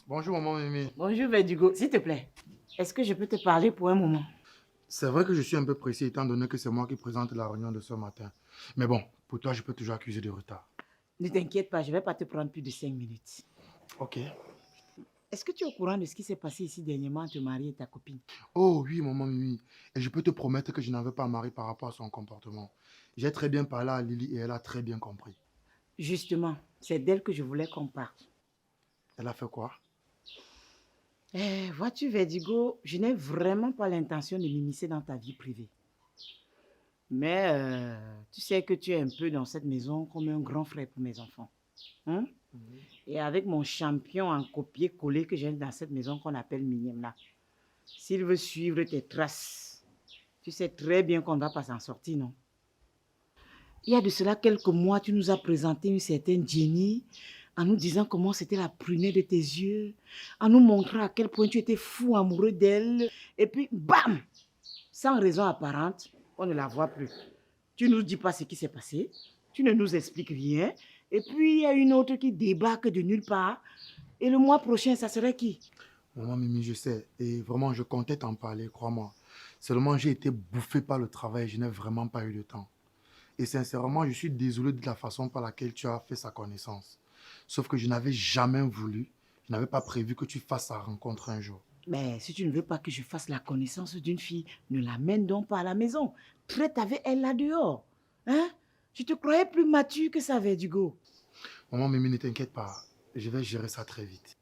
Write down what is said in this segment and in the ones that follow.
Bonjour, maman Mimi. Bonjour Verdugo, s'il te plaît. Est-ce que je peux te parler pour un moment? C'est vrai que je suis un peu pressé étant donné que c'est moi qui présente la réunion de ce matin. Mais bon, pour toi, je peux toujours accuser de retard. Ne t'inquiète pas, je ne vais pas te prendre plus de 5 minutes. Ok. Est-ce que tu es au courant de ce qui s'est passé ici dernièrement entre Marie et ta copine? Oh oui, maman Mimi. Et je peux te promettre que je n'en veux pas à Marie par rapport à son comportement. J'ai très bien parlé à Lily et elle a très bien compris. Justement, c'est d'elle que je voulais qu'on parle. Elle a fait quoi? Vois-tu Verdugo, je n'ai vraiment pas l'intention de m'immiscer dans ta vie privée. Mais tu sais que tu es un peu dans cette maison comme un grand frère pour mes enfants. Hein? Et avec mon champion en copier-coller que j'ai dans cette maison qu'on appelle Minième là, s'il veut suivre tes traces, tu sais très bien qu'on ne va pas s'en sortir, non? Il y a de cela quelques mois, tu nous as présenté une certaine Jenny en nous disant comment c'était la prunelle de tes yeux, en nous montrant à quel point tu étais fou amoureux d'elle. Et puis, bam! Sans raison apparente, on ne la voit plus. Tu ne nous dis pas ce qui s'est passé, tu ne nous expliques rien. Et puis, il y a une autre qui débarque de nulle part. Et le mois prochain, ça serait qui? Maman Mimi, je sais. Et vraiment, je comptais t'en parler, crois-moi. Seulement, j'ai été bouffé par le travail et je n'ai vraiment pas eu le temps. Et sincèrement, je suis désolé de la façon par laquelle tu as fait sa connaissance. Sauf que je n'avais jamais voulu, je n'avais pas prévu que tu fasses sa rencontre un jour. Mais si tu ne veux pas que je fasse la connaissance d'une fille, ne l'amène donc pas à la maison. Traite avec elle là dehors. Hein? Tu te croyais plus mature que ça, Verdugo. Maman Mimi, ne t'inquiète pas. Je vais gérer ça très vite.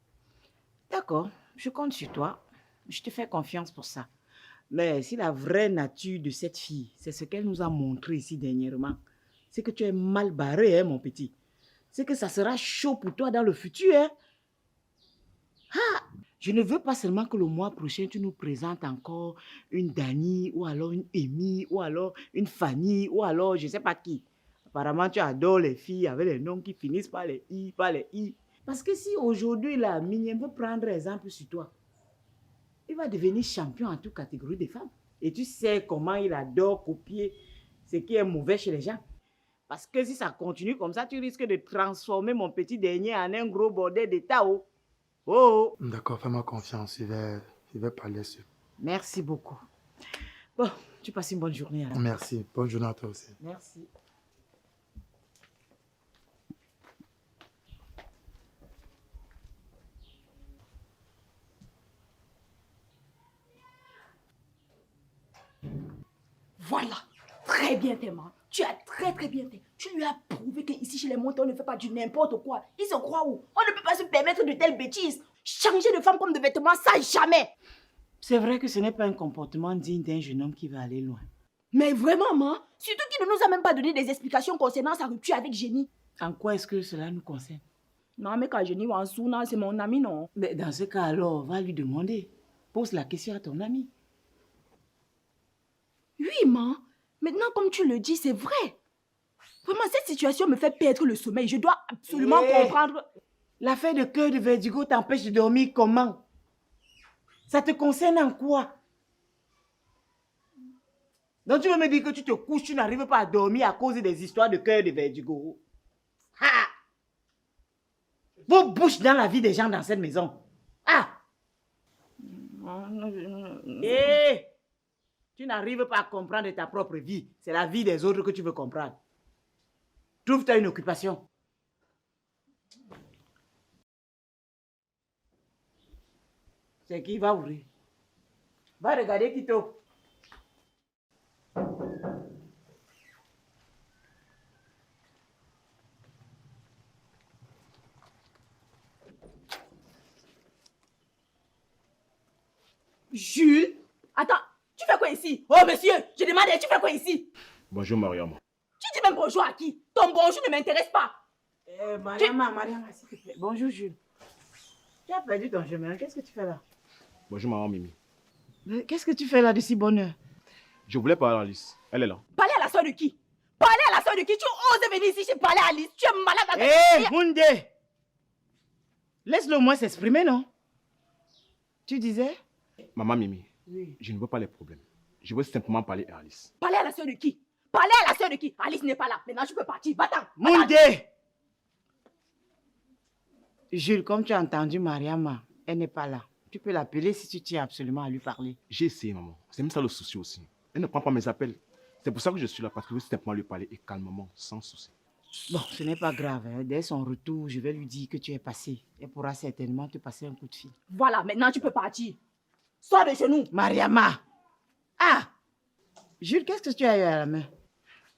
D'accord, je compte sur toi. Je te fais confiance pour ça. Mais si la vraie nature de cette fille, c'est ce qu'elle nous a montré ici dernièrement, c'est que tu es mal barré, hein, mon petit. C'est que ça sera chaud pour toi dans le futur, hein. Je ne veux pas seulement que le mois prochain, tu nous présentes encore une Dani, ou alors une Amy, ou alors une Fanny, ou alors je ne sais pas qui. Apparemment, tu adores les filles avec les noms qui finissent par les I, par les I. Parce que si aujourd'hui, la Minième veut prendre exemple sur toi, il va devenir champion en toute catégorie des femmes. Et tu sais comment il adore copier ce qui est mauvais chez les gens. Parce que si ça continue comme ça, tu risques de transformer mon petit dernier en un gros bordel d'état. Oh. Oh. D'accord, fais-moi confiance. Je vais parler sur. Merci beaucoup. Bon, tu passes une bonne journée alors. Merci. Bonne journée à toi aussi. Merci. Voilà, très bien fait, maman. Tu as très bien fait. Tu lui as prouvé qu'ici chez les montants, on ne fait pas du n'importe quoi. Il se croit où? On ne peut pas se permettre de telles bêtises. Changer de femme comme de vêtements, ça jamais. C'est vrai que ce n'est pas un comportement digne d'un jeune homme qui va aller loin. Mais vraiment, maman, surtout qu'il ne nous a même pas donné des explications concernant sa rupture avec Jenny. En quoi est-ce que cela nous concerne? Non, mais quand Jenny va en souna, c'est mon ami, non? Mais dans ce cas alors, va lui demander. Pose la question à ton ami. Oui, maman. Maintenant, comme tu le dis, c'est vrai. Vraiment, cette situation me fait perdre le sommeil. Je dois absolument comprendre. L'affaire de cœur de Verdugo t'empêche de dormir comment? Ça te concerne en quoi? Donc tu veux me dire que tu te couches, tu n'arrives pas à dormir à cause des histoires de cœur de Verdugo? Ha! Vos bouches dans la vie des gens dans cette maison. Ah! Hé! Tu n'arrives pas à comprendre ta propre vie. C'est la vie des autres que tu veux comprendre. Trouve-toi une occupation. C'est qui va ouvrir? Va regarder Kito. Jules, attends, tu fais quoi ici? Oh, monsieur, je demandais, tu fais quoi ici? Bonjour Mariam. Tu dis même bonjour à qui? Ton bonjour ne m'intéresse pas. Mariama, s'il te plaît. Bonjour, Jules. Tu as perdu ton chemin. Qu'est-ce que tu fais là? Bonjour maman Mimi. Qu'est-ce que tu fais là de si bonne heure? Je voulais parler à Alice. Elle est là. Parler à la soeur de qui? Parler à la soeur de qui? Tu oses venir ici chez parler à Alice? Tu es malade avec... Hé, Moundé! Laisse-le au moins s'exprimer, non? Tu disais? Maman Mimi, Oui. je ne veux pas les problèmes. Je veux simplement parler à Alice. Parler à la soeur de qui? Parler à la soeur de qui? Alice n'est pas là. Maintenant, tu peux partir. Va-t'en. Moundé! Jules, comme tu as entendu Mariama, Elle n'est pas là. Tu peux l'appeler si tu tiens absolument à lui parler. J'ai essayé, maman. C'est même ça le souci aussi. Elle ne prend pas mes appels. C'est pour ça que je suis là, parce que je veux simplement lui parler et calmement, sans souci. Bon, ce n'est pas grave. Hein. Dès son retour, je vais lui dire que tu es passé. Elle pourra certainement te passer un coup de fil. Voilà, maintenant tu peux partir. Sors de chez nous. Mariama! Ah! Jules, qu'est-ce que tu as eu à la main?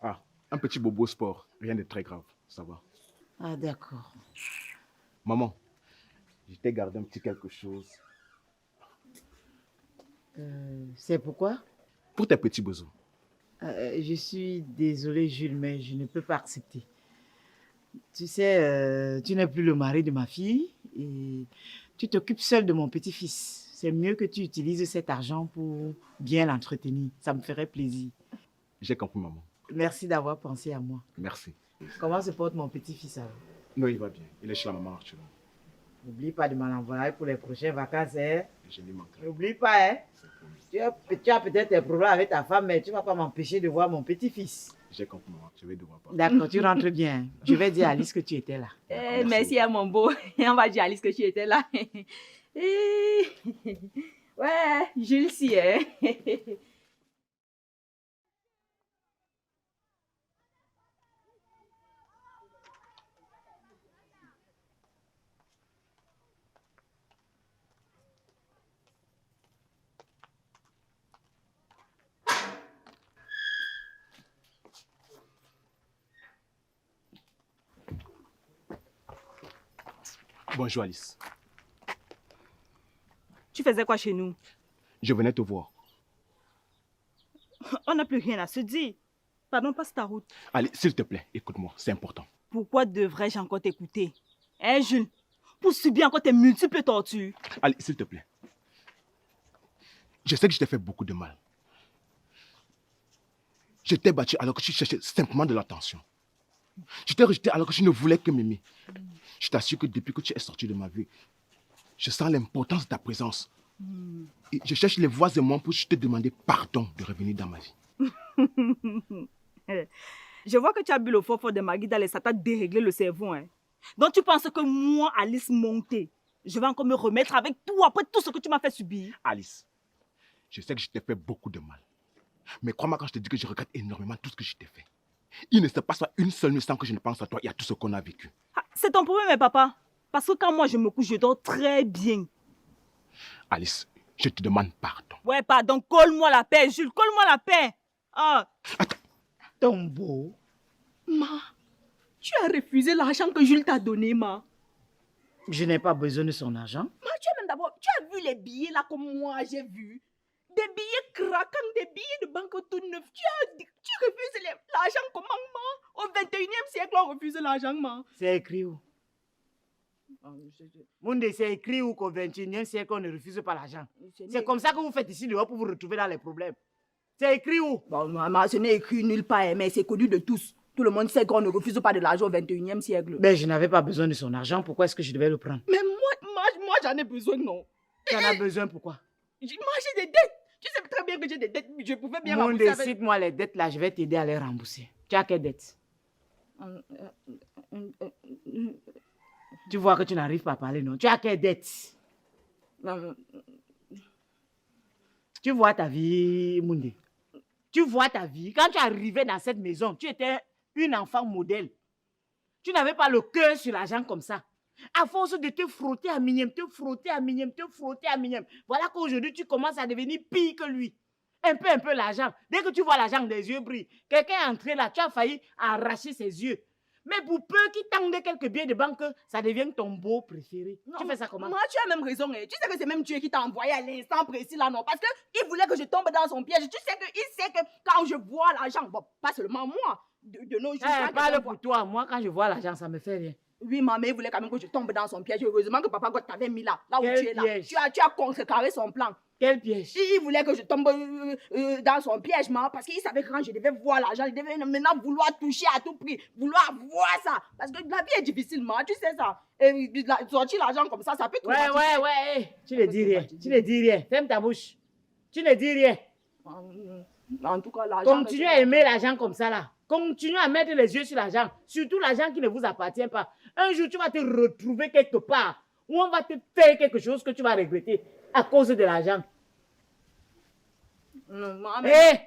Ah, un petit bobo sport. Rien de très grave. Ça va. Ah, d'accord. Maman, je t'ai gardé un petit quelque chose. C'est pourquoi? Pour tes petits besoins. Je suis désolée, Jules, mais je ne peux pas accepter. Tu sais, tu n'es plus le mari de ma fille et tu t'occupes seul de mon petit-fils. C'est mieux que tu utilises cet argent pour bien l'entretenir. Ça me ferait plaisir. J'ai compris, maman. Merci d'avoir pensé à moi. Merci. Comment se porte mon petit-fils alors? Non, il va bien. Il est chez la maman actuellement. N'oublie pas de m'en envoyer pour les prochaines vacances. Hein? Je n'y manquerai N'oublie pas, hein? pas. Tu as peut-être des problèmes avec ta femme, mais tu ne vas pas m'empêcher de voir mon petit-fils. J'ai compris, maman. Je vais devoir parler. D'accord, tu rentres bien. Je vais dire à Alice que tu étais là. Merci à mon beau. On va dire à Alice que tu étais là. Ouais, Jules si, hein. Bonjour, Alice. Tu faisais quoi chez nous? Je venais te voir. On n'a plus rien à se dire. Pardon, passe ta route. Allez, s'il te plaît, écoute-moi. C'est important. Pourquoi devrais-je encore t'écouter? Hein, Jules? Pour subir encore tes multiples tortures. Allez, s'il te plaît. Je sais que je t'ai fait beaucoup de mal. Je t'ai battu alors que tu cherchais simplement de l'attention. Je t'ai rejeté alors que tu ne voulais que m'aimer. Je t'assure que depuis que tu es sorti de ma vie, je sens l'importance de ta présence. Et je cherche les voies et moyens pour te demander pardon de revenir dans ma vie. Je vois que tu as bu le fort de Magui dans les ça t'a déréglé le cerveau. Hein. Donc tu penses que moi, Alice Monté, je vais encore me remettre avec toi après tout ce que tu m'as fait subir? Alice, je sais que je t'ai fait beaucoup de mal. Mais crois-moi quand je te dis que je regrette énormément tout ce que je t'ai fait. Il ne se passe pas une seule nuit sans que je ne pense à toi et à tout ce qu'on a vécu. Ah, c'est ton problème, hein, papa. Parce que quand moi je me couche, je dors très bien. Alice, je te demande pardon. Ouais, pardon, colle-moi la paix, Jules, colle-moi la paix. Ah. Tombeau. Ma, tu as refusé l'argent que Jules t'a donné, ma. Je n'ai pas besoin de son argent. Ma, tu as même d'abord, tu as vu les billets là comme moi j'ai vu. Des billets craquants, des billets de banque tout neuf. Tu refuses l'argent comment, ma? Au 21e siècle, on refuse l'argent, ma. C'est écrit où? Monde, c'est écrit où qu'au 21e siècle, on ne refuse pas l'argent. C'est comme ça que vous faites ici dehors pour vous retrouver dans les problèmes. C'est écrit où? Bon, maman, ce n'est écrit nulle part, hein, mais c'est connu de tous. Tout le monde sait qu'on ne refuse pas de l'argent au 21e siècle. Ben, je n'avais pas besoin de son argent. Pourquoi est-ce que je devais le prendre? Mais moi j'en ai besoin, non. Tu en as besoin, pourquoi? Moi, j'ai des dettes. Tu sais très bien que j'ai des dettes. Je pouvais bien Monde, rembourser avec... cite-moi les dettes là, je vais t'aider à les rembourser. Tu as quelles dettes? Tu vois que tu n'arrives pas à parler, non? Tu as quelles dettes? Tu vois ta vie, Mundi. Tu vois ta vie. Quand tu arrivais dans cette maison, tu étais une enfant modèle. Tu n'avais pas le cœur sur l'argent comme ça. À force de te frotter à Minième, te frotter à Minième, te frotter à Minième. Voilà qu'aujourd'hui, tu commences à devenir pire que lui. Un peu l'argent. Dès que tu vois l'argent, des yeux brillent. Quelqu'un est entré là, tu as failli arracher ses yeux. Mais pour peu qu'il tende quelques billets de banque, ça devient ton beau préféré. Non, tu fais ça comment? Moi, tu as même raison. Hein. Tu sais que c'est même Dieu qui t'a envoyé à l'instant précis là, non? Parce qu'il voulait que je tombe dans son piège. Tu sais qu'il sait que quand je vois l'argent, bon, pas seulement moi, de nos jours... Parle pour toi. Moi, quand je vois l'argent, ça me fait rien. Oui, maman, il voulait quand même que je tombe dans son piège. Heureusement que papa God t'avait mis là où Quel tu es là. piège? Tu as contrecarré son plan. Quel piège? Il voulait que je tombe dans son piège, maman, parce qu'il savait que quand je devais voir l'argent, il devait maintenant vouloir toucher à tout prix, vouloir voir ça. Parce que la vie est difficile, maman, tu sais ça. Et sortir l'argent comme ça peut tout Ouais. Tu ne dis rien. Tu ne dis rien. Ferme ta bouche. Tu ne dis rien. En tout cas, l'argent... Continue à aimer l'argent comme ça là. Continue à mettre les yeux sur l'argent. Surtout l'argent qui ne vous appartient pas. Un jour, tu vas te retrouver quelque part ou on va te faire quelque chose que tu vas regretter à cause de l'argent. Non, maman, Hé!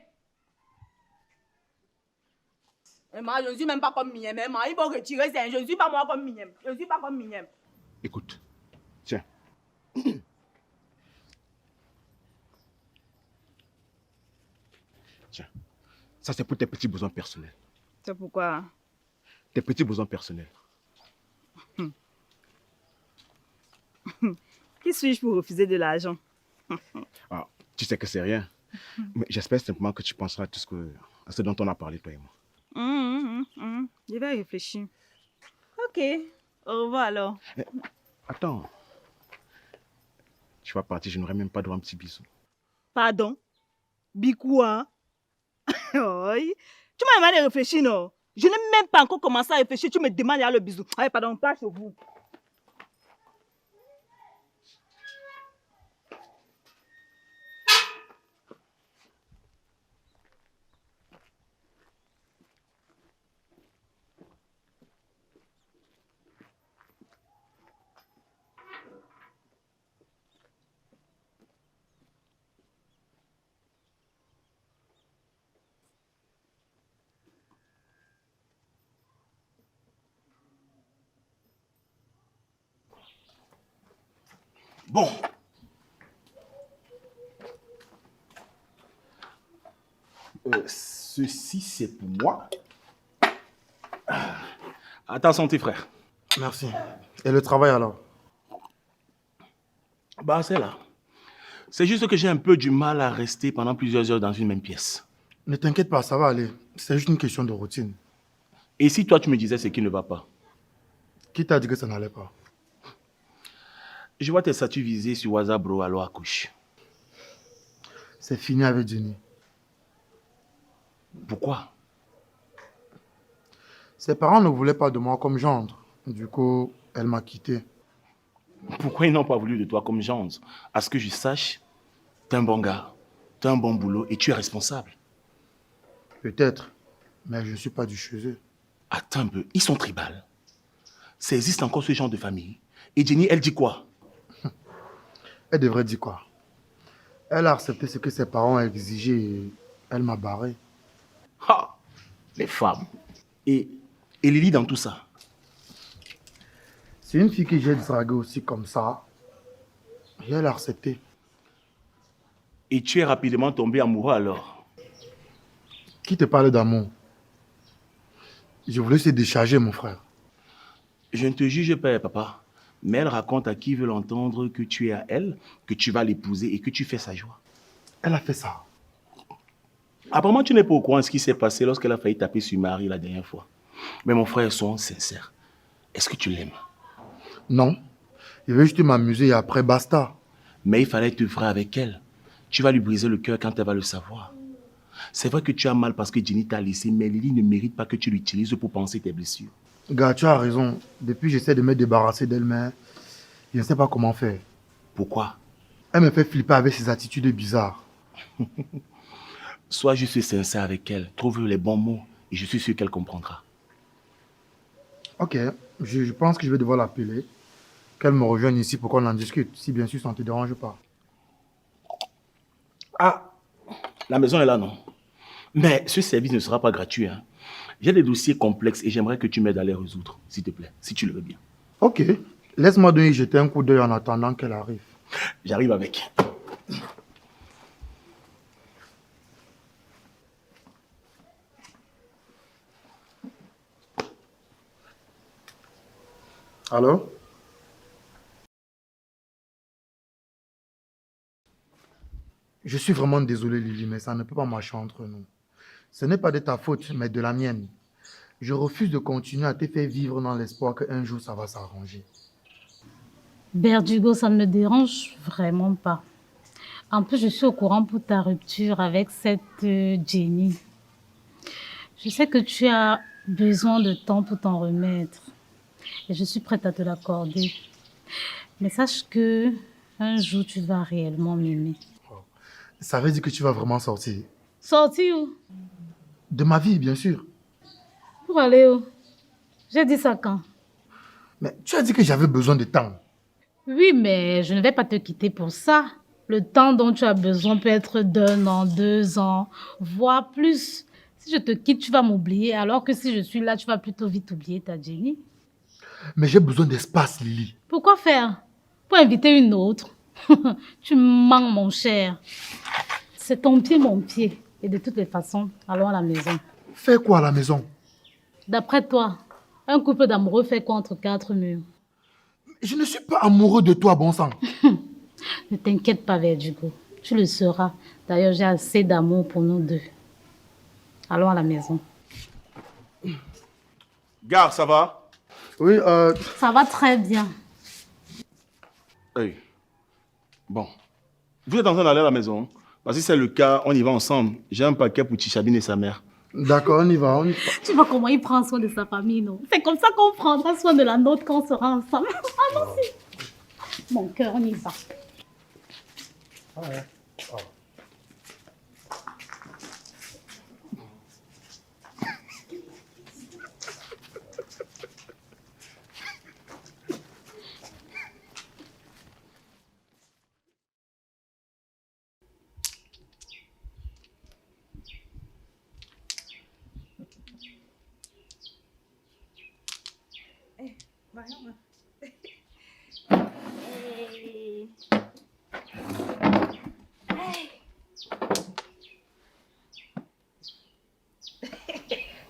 Moi, je ne suis même pas comme Miem. Maman, il faut retirer ça. Je ne suis pas moi comme Miem. Je ne suis pas comme Miem. Écoute, tiens. Tiens, ça c'est pour tes petits besoins personnels. C'est pourquoi? Tes petits besoins personnels. Qui suis-je pour refuser de l'argent? Ah, tu sais que c'est rien. Mais j'espère simplement que tu penseras à ce dont on a parlé, toi et moi. Je vais réfléchir. Ok. Au revoir alors. Attends. Tu vas partir, je n'aurai même pas droit à un petit bisou. Pardon? Bikouan? Oui. Tu m'as demandé de réfléchir, non? Je n'ai même pas encore commencé à réfléchir. Tu me demandes à le bisou. Allez, pardon, pas chez vous. Bon. Ceci, c'est pour moi. À ta santé, frère. Merci. Et le travail alors? Bah, c'est là. C'est juste que j'ai un peu du mal à rester pendant plusieurs heures dans une même pièce. Ne t'inquiète pas, ça va aller. C'est juste une question de routine. Et si toi, tu me disais ce qui ne va pas? Qui t'a dit que ça n'allait pas? Je vois tes statuts visés sur WhatsApp, bro, alors accouche. C'est fini avec Jenny. Pourquoi? Ses parents ne voulaient pas de moi comme gendre. Du coup, elle m'a quitté. Pourquoi ils n'ont pas voulu de toi comme gendre? À ce que je sache, t'es un bon gars, t'as un bon boulot et tu es responsable. Peut-être, mais je ne suis pas du chez eux. Attends un peu, ils sont tribales. Ça existe encore ce genre de famille. Et Jenny, elle dit quoi? Elle devrait dire quoi? Elle a accepté ce que ses parents ont exigé et elle m'a barré. Ha! Les femmes. Et Lily dans tout ça? C'est une fille que j'ai draguée aussi comme ça. Et elle a accepté. Et tu es rapidement tombé amoureux alors? Qui te parle d'amour? Je voulais se décharger, mon frère. Je ne te juge pas, papa. Mais elle raconte à qui veut l'entendre que tu es à elle, que tu vas l'épouser et que tu fais sa joie. Elle a fait ça. Apparemment, tu n'es pas au courant de ce qui s'est passé lorsqu'elle a failli taper sur Marie la dernière fois. Mais mon frère, sois sincère. Est-ce que tu l'aimes? Non. Je vais juste m'amuser et après, basta. Mais il fallait être vrai avec elle. Tu vas lui briser le cœur quand elle va le savoir. C'est vrai que tu as mal parce que Jenny t'a laissé, mais Lily ne mérite pas que tu l'utilises pour penser tes blessures. Gars, tu as raison. Depuis, j'essaie de me débarrasser d'elle, mais je ne sais pas comment faire. Pourquoi? Elle me fait flipper avec ses attitudes bizarres. Sois juste sincère avec elle. Trouve les bons mots et je suis sûr qu'elle comprendra. Ok, je pense que je vais devoir l'appeler. Qu'elle me rejoigne ici pour qu'on en discute. Si bien sûr, ça ne te dérange pas. Ah, la maison est là, non? Mais ce service ne sera pas gratuit. Hein. J'ai des dossiers complexes et j'aimerais que tu m'aides à les résoudre, s'il te plaît, si tu le veux bien. Ok, laisse-moi donner jeter un coup d'œil en attendant qu'elle arrive. J'arrive avec. Allô? Je suis vraiment désolé, Lily, mais ça ne peut pas marcher entre nous. Ce n'est pas de ta faute, mais de la mienne. Je refuse de continuer à te faire vivre dans l'espoir qu'un jour ça va s'arranger. Berdugo, ça ne me dérange vraiment pas. En plus, je suis au courant pour ta rupture avec cette Jenny. Je sais que tu as besoin de temps pour t'en remettre. Et je suis prête à te l'accorder. Mais sache que un jour, tu vas réellement m'aimer. Ça veut dire que tu vas vraiment sortir. Sortir où? De ma vie, bien sûr. Pour aller où? J'ai dit ça quand? Mais tu as dit que j'avais besoin de temps. Oui, mais je ne vais pas te quitter pour ça. Le temps dont tu as besoin peut être d'1 an, 2 ans, voire plus. Si je te quitte, tu vas m'oublier, alors que si je suis là, tu vas plutôt vite oublier ta Jenny. Mais j'ai besoin d'espace, Lily. Pourquoi faire? Pour inviter une autre. Tu me manques, mon cher. C'est ton pied, mon pied. Et de toutes les façons, allons à la maison. Fais quoi à la maison? D'après toi, un couple d'amoureux fait quoi entre 4 murs? Je ne suis pas amoureux de toi, bon sang. Ne t'inquiète pas, Verdugo. Tu le seras. D'ailleurs, j'ai assez d'amour pour nous deux. Allons à la maison. Gare, ça va? Oui, Ça va très bien. Hey. Bon. Vous êtes en train d'aller à la maison? Parce que si c'est le cas, on y va ensemble. J'ai un paquet pour Tichabine et sa mère. d'accord, on y va. Tu vois comment il prend soin de sa famille, non? C'est comme ça qu'on prendra soin de la nôtre quand on sera ensemble. Allons-y. Mon cœur, on y va.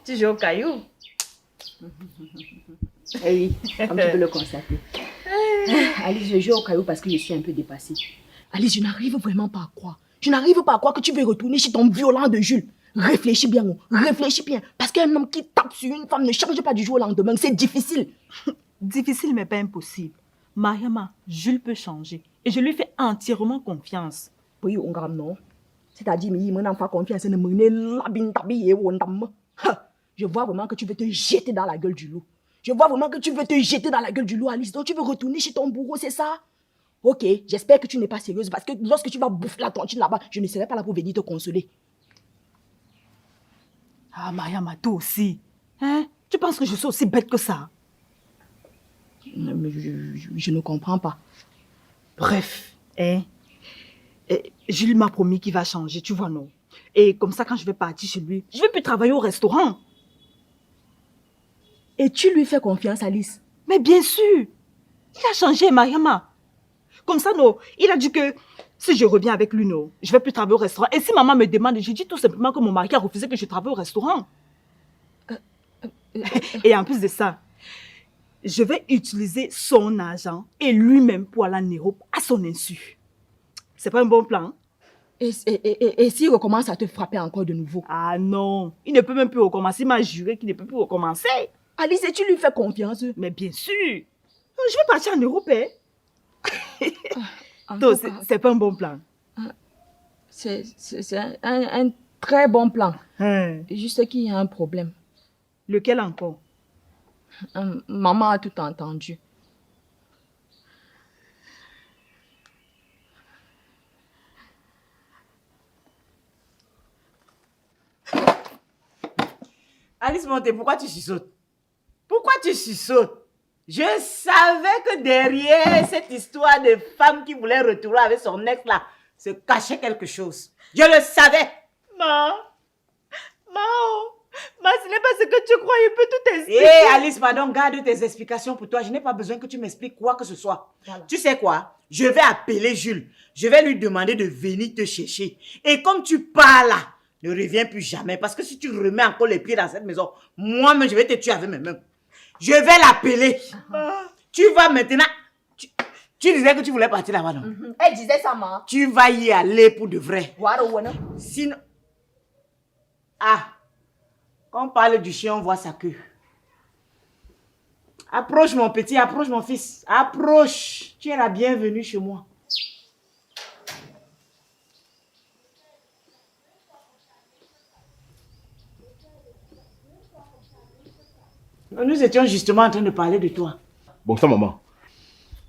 Tu joues au caillou? Eh oui, comme tu peux le constater. Alice, je joue au caillou parce que je suis un peu dépassée. Alice, je n'arrive vraiment pas à croire. Je n'arrive pas à croire que tu veux retourner chez ton violent de Jules. Réfléchis bien, oh, réfléchis bien. Parce qu'un homme qui tape sur une femme ne change pas du jour au lendemain. C'est difficile. Difficile, mais pas impossible. Mariama, Jules peut changer. Et je lui fais entièrement confiance. Oui, on garde non. C'est-à-dire, mais il m'a pas confiance. Ne me la bintabi et on dame. Je vois vraiment que tu veux te jeter dans la gueule du loup. Je vois vraiment que tu veux te jeter dans la gueule du loup, Alice. Donc tu veux retourner chez ton bourreau, c'est ça? Ok, j'espère que tu n'es pas sérieuse parce que lorsque tu vas bouffer la tontine là-bas, je ne serai pas là pour venir te consoler. Ah, Mariama, toi aussi. Hein? Tu penses que je suis aussi bête que ça? Mais je ne comprends pas. Bref, hein? Jules m'a promis qu'il va changer, tu vois, non? Et comme ça, quand je vais partir chez lui, je vais plus travailler au restaurant. Et tu lui fais confiance, Alice? Mais bien sûr, il a changé, Mariama. Comme ça, non, il a dit que si je reviens avec lui, non, je vais plus travailler au restaurant. Et si maman me demande, je dis tout simplement que mon mari a refusé que je travaille au restaurant. Et en plus de ça, je vais utiliser son argent et lui-même pour aller en Europe à son insu. C'est pas un bon plan? Et s'il recommence à te frapper encore de nouveau? Ah non, il ne peut même plus recommencer. Il m'a juré qu'il ne peut plus recommencer. Alice, et tu lui fais confiance? Mais bien sûr, je vais partir en Europe. En Donc, tout cas, c'est pas un bon plan. c'est un très bon plan. Hein. Juste qu'il y a un problème. Lequel encore? Maman a tout entendu. Alice Monté, pourquoi tu chuchotes? Pourquoi tu chuchotes? Je savais que derrière cette histoire de femme qui voulait retourner avec son ex là, se cachait quelque chose. Je le savais. Ma, ce n'est pas ce que tu crois, il peut tout expliquer. Hé Alice, pardon, garde tes explications pour toi. Je n'ai pas besoin que tu m'expliques quoi que ce soit. Voilà. Tu sais quoi? Je vais appeler Jules. Je vais lui demander de venir te chercher. Et comme tu pars là, ne reviens plus jamais. Parce que si tu remets encore les pieds dans cette maison, moi-même, je vais te tuer avec mes mains. Je vais l'appeler. Tu vas maintenant... Tu disais que tu voulais partir là-bas, non? Elle disait ça, maman. Tu vas y aller pour de vrai. Voilà. Sinon... Ah, quand on parle du chien, on voit sa queue. Approche mon petit, approche mon fils. Approche. Tu es la bienvenue chez moi. Nous étions justement en train de parler de toi. Bon, ça, maman.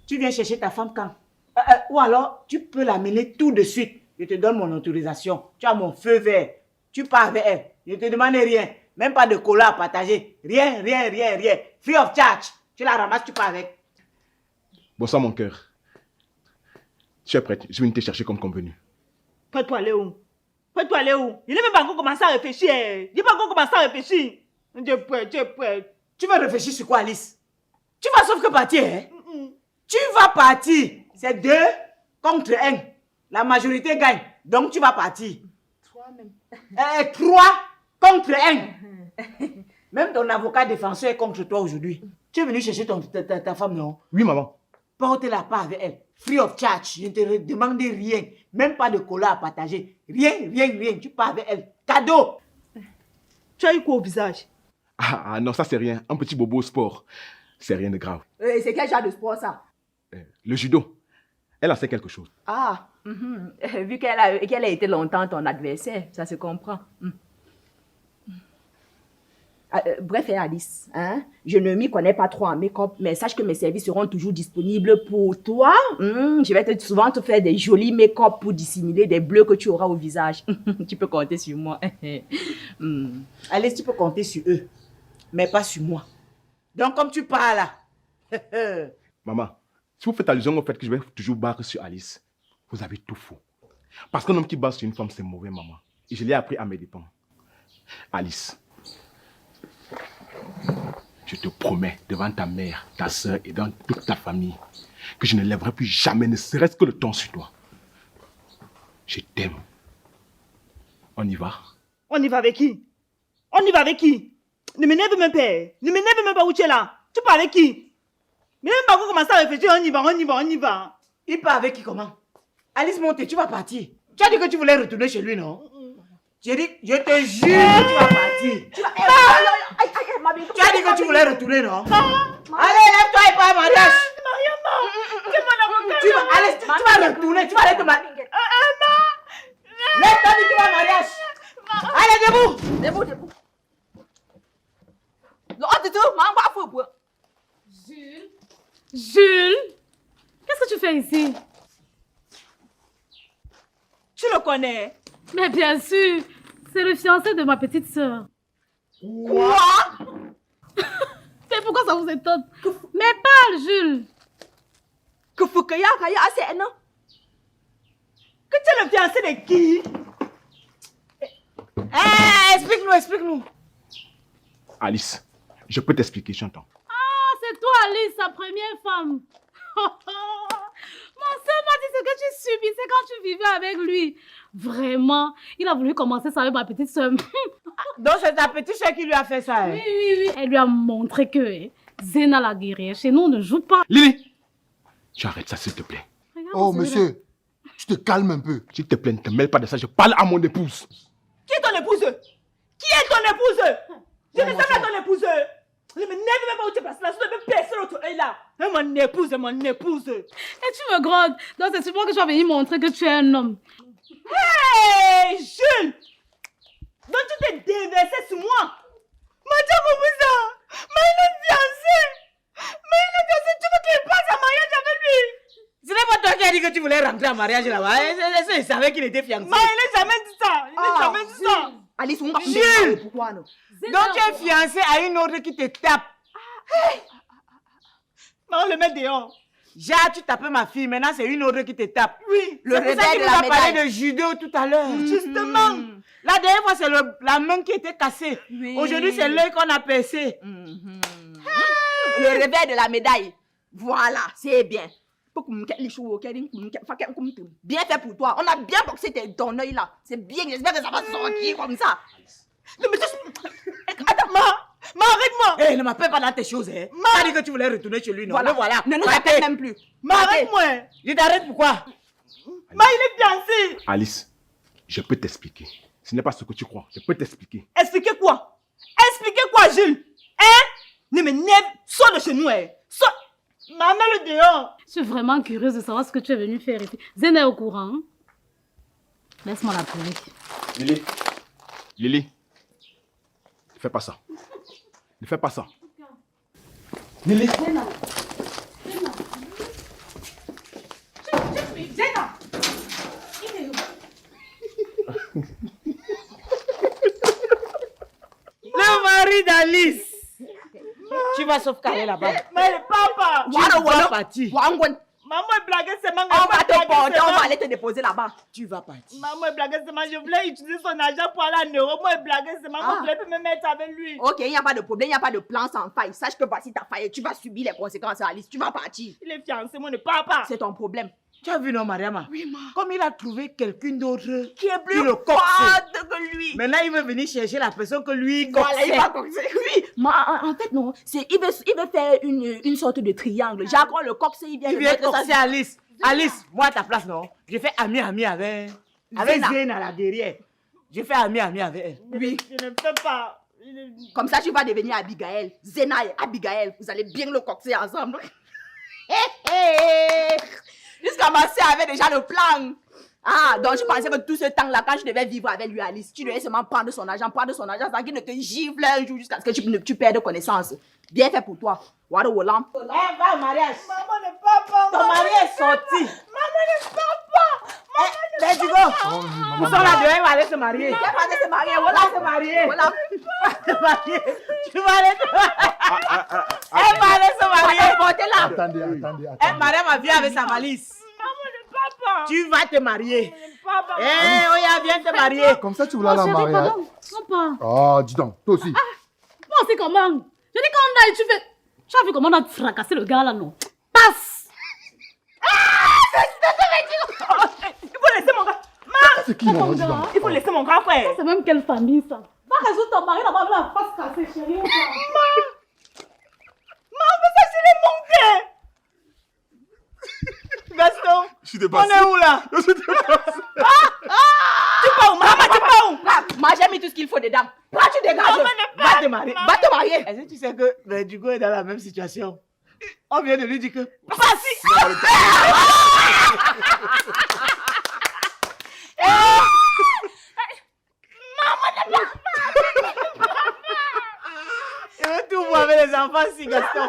Tu viens chercher ta femme quand? Ou alors, tu peux l'amener tout de suite. Je te donne mon autorisation. Tu as mon feu vert. Tu pars avec elle. Je ne te demande rien. Même pas de cola à partager. Rien. Free of charge. Tu la ramasses, tu pars avec. Bon, ça, mon cœur. Tu es prête? Je vais venir te chercher comme convenu. Prête-toi aller où? Prête-toi aller où? Il n'est même pas encore commencé à réfléchir. Il n'est pas encore commencé à réfléchir. Tu es prêt, tu es prêt. Tu vas réfléchir sur quoi, Alice? Tu vas sauf que partir, hein? Tu vas partir. C'est 2 contre 1. La majorité gagne. Donc tu vas partir. 3 contre 1. Même ton avocat défenseur est contre toi aujourd'hui. Tu es venu chercher ta femme, non? Oui, maman. Porte-la pas avec elle. Free of charge. Je ne te demande rien. Même pas de cola à partager. Rien. Tu pars avec elle. Cadeau. Tu as eu quoi au visage? Ah non, ça c'est rien. Un petit bobo au sport. C'est rien de grave. C'est quel genre de sport ça? Le judo. Elle a fait quelque chose. Ah, vu qu'elle a été longtemps ton adversaire, ça se comprend. Bref, Alice, hein, je ne m'y connais pas trop en make-up, mais sache que mes services seront toujours disponibles pour toi. Je vais souvent te faire des jolis make-up pour dissimuler des bleus que tu auras au visage. Tu peux compter sur moi. Alice, tu peux compter sur eux, mais pas sur moi. Donc, comme tu parles là. Maman, si vous faites allusion au fait que je vais toujours battre sur Alice, vous avez tout faux. Parce qu'un homme qui bat sur une femme, c'est mauvais, maman. Et je l'ai appris à mes dépens. Alice, je te promets devant ta mère, ta soeur et dans toute ta famille que je ne lèverai plus jamais, ne serait-ce que le ton sur toi. Je t'aime. On y va? On y va avec qui? On y va avec qui? Ne m'énerve même pas. Ne m'énerve même pas où tu es là. Tu pars avec qui? Mais même pas commencer à réfléchir. On y va. Il part avec qui comment? Alice Monte, tu vas partir. Tu as dit que tu voulais retourner chez lui, non? J'ai dit, je te jure que tu vas partir. Tu as dit que tu voulais retourner, non? Allez, lève-toi et pars à mariage. Allez, tu vas retourner, tu vas aller te marier. Lève-toi et tu vas à mariage. Allez, debout. Jules, qu'est-ce que tu fais ici? Tu le connais? Mais bien sûr, c'est le fiancé de ma petite sœur. Quoi? Mais pourquoi ça vous étonne? Mais parle, Jules. Que tu es le fiancé de qui? Explique-nous. Alice, je peux t'expliquer, j'entends. Ah, c'est toi, Alice, sa première femme. Mon soeur m'a dit ce que tu subissais quand tu vivais avec lui. Vraiment, il a voulu commencer ça avec ma petite soeur. Donc c'est ta petite soeur qui lui a fait ça. Hein? Oui. Elle lui a montré que Zena la guerrière, chez nous on ne joue pas. Lily, tu arrêtes ça s'il te plaît. Regarde, Oh, c'est monsieur, tu te calmes un peu. S'il te plaît, ne te mêle pas de ça, je parle à mon épouse. Qui est ton épouse? Je ne sais pas ton épouse. Ne me n'aime même pas où tu es placé là. Je ne veux personne autour de là. Mon épouse. Et tu me grondes. Donc c'est sûrement que tu vas venir montrer que tu es un homme. Hey, Jules! Donc tu t'es déversé sur moi. Tu veux qu'il passe un mariage avec lui? Ce n'est pas toi qui as dit que tu voulais rentrer en mariage là-bas. Je savais qu'il était fiancé. Mais il n'a jamais dit ça. Alice, on va Jules! pourquoi non? Donc tu es fiancé à une autre qui te tape. On le met dehors. Jacques, tu tapais ma fille, maintenant c'est une autre qui te tape. Oui. Le réveil de la parlé de judo tout à l'heure. Justement. La dernière fois, c'est la main qui était cassée. Oui. Aujourd'hui, c'est l'œil qu'on a percé. Le réveil de la médaille. Voilà, c'est bien. Bien fait pour toi. On a bien boxé ton œil là. C'est bien, j'espère que ça va sortir comme ça. Non, mais attends, arrête-moi. Hé, ne m'appelle pas dans tes choses. Hein. Tu as dit que tu voulais retourner chez lui, non? Voilà. Ne nous appelle même plus. Arrête-moi. Je t'arrête pourquoi? Il est fiancé. Alice, je peux t'expliquer. Ce n'est pas ce que tu crois. Je peux t'expliquer. Expliquez quoi, Jules? Hein? Ne me n'aime, sors de chez nous, hein. Sors. Maman, le dehors. Je suis vraiment curieuse de savoir ce que tu es venu faire ici. Zena est au courant. Hein? Laisse-moi l'appeler. Lily, ne fais pas ça. Ne fais pas ça. Lily. Zena. Le mari d'Alice. Tu vas sauvegarder là-bas. Mais papa. Tu vas partir. Maman est blaguée seulement. On va te porter, on va aller te déposer là-bas. Tu vas partir. Maman est blaguée seulement. Je voulais utiliser son argent pour aller en Europe. Moi est blaguée seulement. Moi, je voulais me mettre avec lui. Ok, il n'y a pas de problème, il n'y a pas de plan sans faille. Sache que voici ta faille. Tu vas subir les conséquences, Alice. Tu vas partir. Il est fiancé, moi ne pars pas. C'est ton problème. Tu as vu, non, Mariama? Oui, ma. Comme il a trouvé quelqu'un d'autre Qui est plus le coxait. forte que lui. Maintenant, il veut venir chercher la personne que lui Voilà, il coxait. va coxer. Oui. En fait, non. Il veut faire une sorte de triangle. Jacques, le coxer, il vient Il de vient mettre ça- coxer Alice. Alice, moi à ta place, non. Je fais ami avec Zéna. Zéna là derrière. Je fais ami avec elle. Oui. Je ne peux pas. Comme ça, tu vas devenir Abigail. Zéna et Abigail, vous allez bien le coxer ensemble. Jusqu'à ma soeur avait déjà le plan. Ah, donc je pensais que tout ce temps-là, quand je devais vivre avec lui, Alice, tu devais seulement prendre son argent, sans qu'il ne te gifle un jour jusqu'à ce que tu perdes connaissance. Bien fait pour toi. Wado Wolam. Eh, va au mariage. Maman ne part pas. Ton mari est sorti. Maman ne part pas. Mais tu go. Nous sommes là dehors, il va aller se marier. Il va aller se marier. Il Voilà. va se marier. Voilà. Se marier. Tu vas aller se marier. Elle va aller se marier. Portez là. Attendez. Elle, Mariam vient avec sa valise. Maman ne part pas. Tu vas te marier. Maman ne part pas. Eh, Oya, viens te marier. Comme ça, tu voulais aller en Chérie, mariage. pardon. Papa. Ah, dis donc, toi aussi. Moi aussi, comment? Je dis quand on a, tu fais. Tu as vu comment on a fracassé le gars là, non? Passe! Il faut laisser mon gars. C'est qui, non, dis donc. Il faut laisser mon grand frère. C'est même quelle famille ça? Va résoudre ton mari là-bas avec la face cassée, chérie. Maman, ça c'est les monter. Gaston, Je suis on est où là? Tu pars où? Maman, tu pars où? Moi, j'ai mis tout ce qu'il faut dedans. Là, tu dégages. Maman ne Va part te marier. Va te marier. Est-ce que tu sais que le Dugo est dans la même situation? On vient de lui dire que. Je veux tout voir avec les enfants si, Gaston.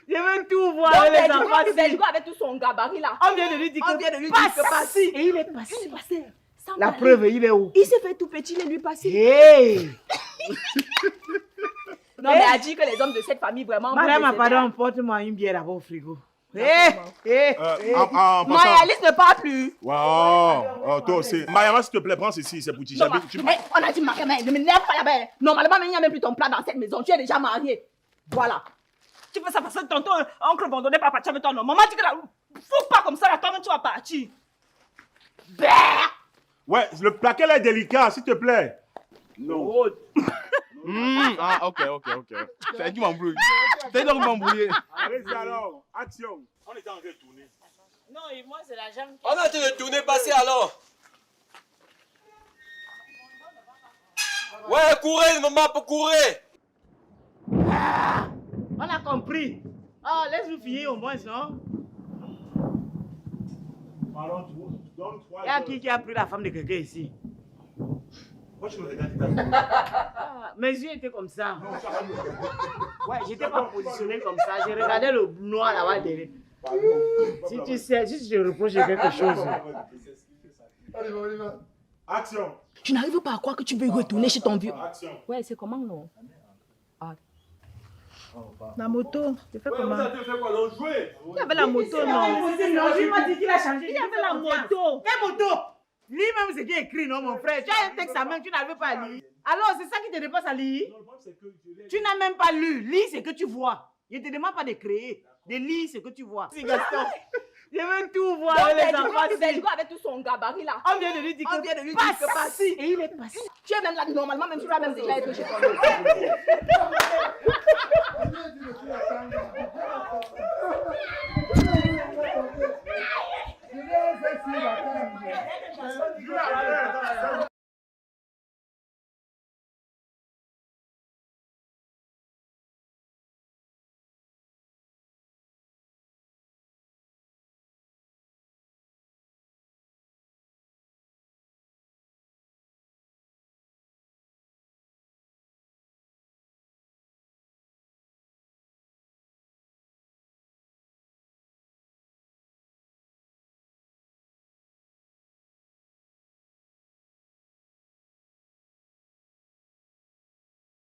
Je veux tout voir Donc, avec les enfants si. Bendigo avec tout son gabarit là. On vient de lui dire On vient de que. lui dire Passe. que passe. Et il est passé. Passé. Sans La parler. preuve, il est où? Il s'est fait tout petit, il est lui passé. Hey! Non, mais elle dit que les hommes de cette famille vraiment. Madame, vous pardon, porte-moi une bière là-bas au frigo. En Moi, passant. Alice ne part plus. Wow. Toi aussi. Mariama, s'il te plaît, prends ceci. C'est pour Tijabé. On a dit Mariama, ne m'énerve pas là-bas. Normalement, il n'y a même plus ton plan dans cette maison. Tu es déjà marié. Voilà. Tu fais ça parce que tonton, oncle abandonné par partir avec toi. Non, maman dit que là, faut pas comme ça, là, toi-même tu vas partir. Ouais, le plaquet là est délicat, s'il te plaît. Non. Ah, ok. C'est qui m'embrouille. C'est donc m'embrouiller. Allez-y alors. Action. On est en train de tourner. Non, et moi, c'est la jambe qui. On a été retourner, passer alors. Ouais, courez, maman, pour courir. On a compris. Ah, laisse-nous finir au moins, non? Donne 3 Il y a qui a pris la femme de quelqu'un ici? Moi, je me regarde. Ah, mes yeux étaient comme ça. Ouais, j'étais pas positionné comme ça. J'ai regardé le noir là-bas derrière. Si tu sais, si je reproche quelque chose. Allez, on y va. Action. Tu n'arrives pas à croire que tu veux retourner chez ton vieux. Action. Ouais, c'est comment non? La moto, tu fais Ouais, vous avez fait quoi, donc jouer? Il y avait la moto, non. Non, je pas dit qu'il a changé. Il y avait la moto. Quelle moto? Lui-même, c'est qui écrit, non, mon frère? Tu as un texte à main, tu n'arrives pas à lire. Alors, c'est ça qui te dépasse à lire? Tu n'as même pas lu. Lis ce que tu vois. Je ne te demande pas de créer. De lire ce que tu vois. Si, Gaston. Je veux tout voir Donc, avec les enfants. Bendigo avec tout son gabarit là. On vient de lui dire On que vient de lui dire passe. que passe. Et il est passé. Tu es même là, normalement, même tu dois même déjà être chez ton vieux. Allez,